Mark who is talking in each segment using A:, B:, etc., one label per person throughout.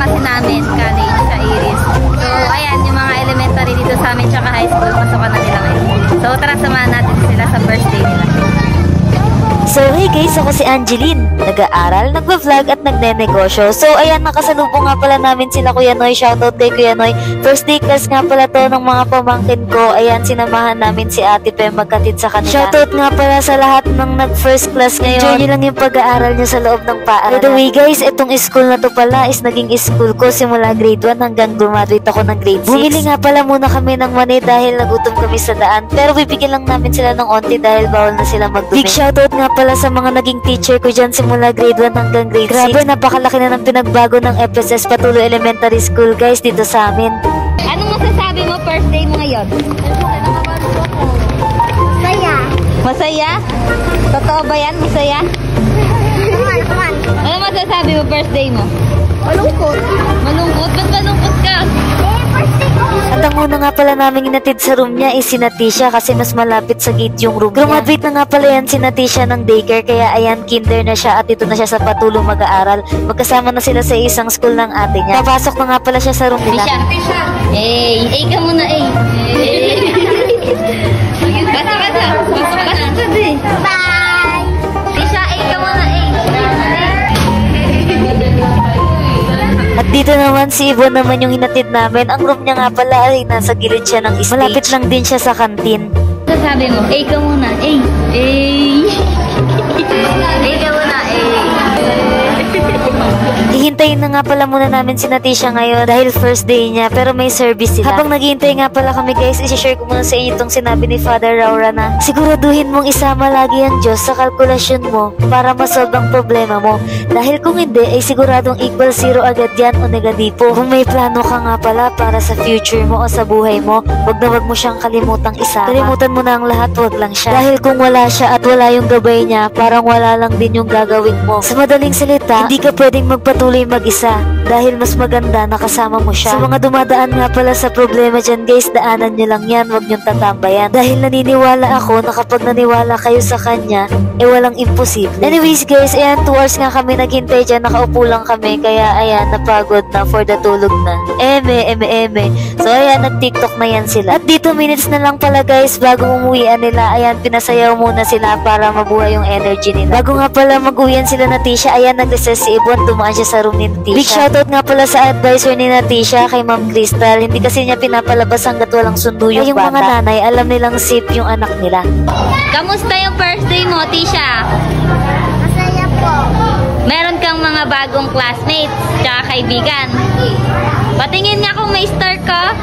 A: kasi namin college sa Iris. So, ayan, yung mga elementary dito sa amin tsaka high school, pasokan na nila ngayon. So, tara, samahan natin sila sa first day nila.
B: So hey guys, ako si Angeline. Nag-aaral, nagva-vlog at nagne-negosyo. So ayan, nakasalubong nga pala namin sila Kuya Noy. Shoutout kay Kuya Noy. First day class nga pala to ng mga pamangkin ko. Ayan, sinamahan namin si Ate Pem magkatid sa kanila. Shoutout nga pala sa lahat ng nag-first class ngayon. Enjoy nyo lang yung pag-aaral nyo sa loob ng paaralan. By the way guys, itong school na to pala is naging school ko simula grade 1 hanggang graduate ako ng grade 6. Bumili nga pala muna kami ng money dahil nagutom kami sa daan. Pero bibigyan lang namin sila ng onti dahil bawal na sila magdumi. Big shoutout nga pala sa mga naging teacher ko dyan simula grade 1 hanggang grade 6. Grabe, napakalaki na ng pinagbago ng FSS Patuloy Elementary School guys dito sa amin.
A: Anong masasabi mo first day mo ngayon?
C: Masaya.
A: Masaya? Totoo ba yan? Masaya?
C: Naman.
A: Ano masasabi mo first day mo?
C: Malungkot.
A: Malungkot? Ba't malungkot ka?
C: First day ko.
B: At ang una nga pala namin inatid sa room niya is si Natisha kasi mas malapit sa gate yung room niya. Graduate na nga pala yan si Natisha ng daycare kaya ayan, kinder na siya at dito na siya sa Patulong mag-aaral. Magkasama na sila sa isang school ng ate niya. Papasok na nga pala siya sa room nila.
A: Tisha! Eh ka muna eh! Basta!
C: Bye.
A: Tisha, ka muna eh!
B: At dito naman si Yvonne naman yung hinatid namin. Ang room niya nga pala ay nasa gilid siya ng stage. Malapit lang din siya sa kantin.
A: Sabi mo, ka muna, ka muna,
B: Hihintayin na nga pala muna namin si Natisha ngayon dahil first day niya pero may service sila. Habang naghihintay nga pala kami guys, isi-share ko muna sa inyo itong sinabi ni Father Raura na siguraduhin mong isama lagi ang Diyos sa kalkulasyon mo para masolve ang problema mo. Dahil kung hindi ay siguradong equal zero agad yan o negatibo. Kung may plano ka nga pala para sa future mo o sa buhay mo, wag na wag mo siyang kalimutang isama. Kalimutan mo na ang lahat, wag lang siya. Dahil kung wala siya at wala yung gabay niya, parang wala lang din yung gagawin mo. Sa madaling salita, hindi ka pwedeng magpatuloy mag-isa dahil mas maganda na kasama mo siya. Sa mga dumadaan nga pala sa problema dyan guys, daanan nyo lang yan, wag nyong tatambayan. Dahil naniniwala ako na kapag naniwala kayo sa kanya, walang imposible. Anyways guys, ayan, 2 hours nga kami naghintay dyan, nakaupo lang kami, kaya ayan, napagod na for the tulog na. So ayan, nag-TikTok na yan sila. At dito minutes na lang pala guys, bago umuwian nila, ayan, pinasayaw muna sila para mabuhay yung energy nila. Bago nga pala mag-uwian sila na Tisha, ayan, nag-recess si Yvonne, dumaan siya sa room ni Natisha. Big shoutout nga pala sa advisor ni Natisha kay Ma'am Crystal. Hindi kasi niya pinapalabas hanggat walang sundo yung bata. Yung mga nanay, alam nilang safe yung anak nila.
A: Kamusta yung first day mo, Tisha?
C: Masaya po.
A: Meron kang mga bagong classmates tsaka kaibigan. Patingin nga kung may star ka.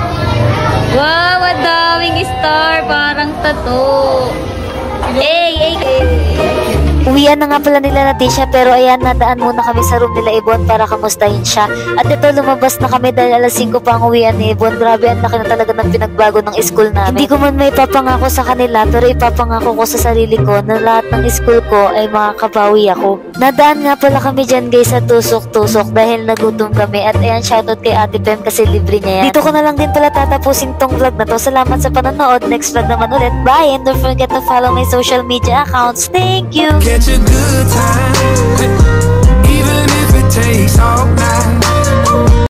A: Wow, ang daming star. Parang tattoo.
B: Uwian na nga pala nila Natisha pero ayan, nadaan muna kami sa room nila Yvonne para kamustahin siya. At ito, lumabas na kami dahil alas 5 pa ang uwian ni Yvonne. Grabe, ang laki na talaga ng pinagbago ng school namin. Hindi ko man may papangako sa kanila pero ipapangako ko sa sarili ko na lahat ng school ko ay makakabawi ako. Nadaan nga pala kami dyan guys sa tusok-tusok dahil nagutom kami. At ayan, shoutout kay Ate Pem kasi libre niya yan. Dito ko na lang din pala tatapusin tong vlog na to. Salamat sa panonood. Next vlog naman ulit. Bye! And don't forget to follow my social media accounts. Thank you!
D: Catch a good time, even if it takes all night.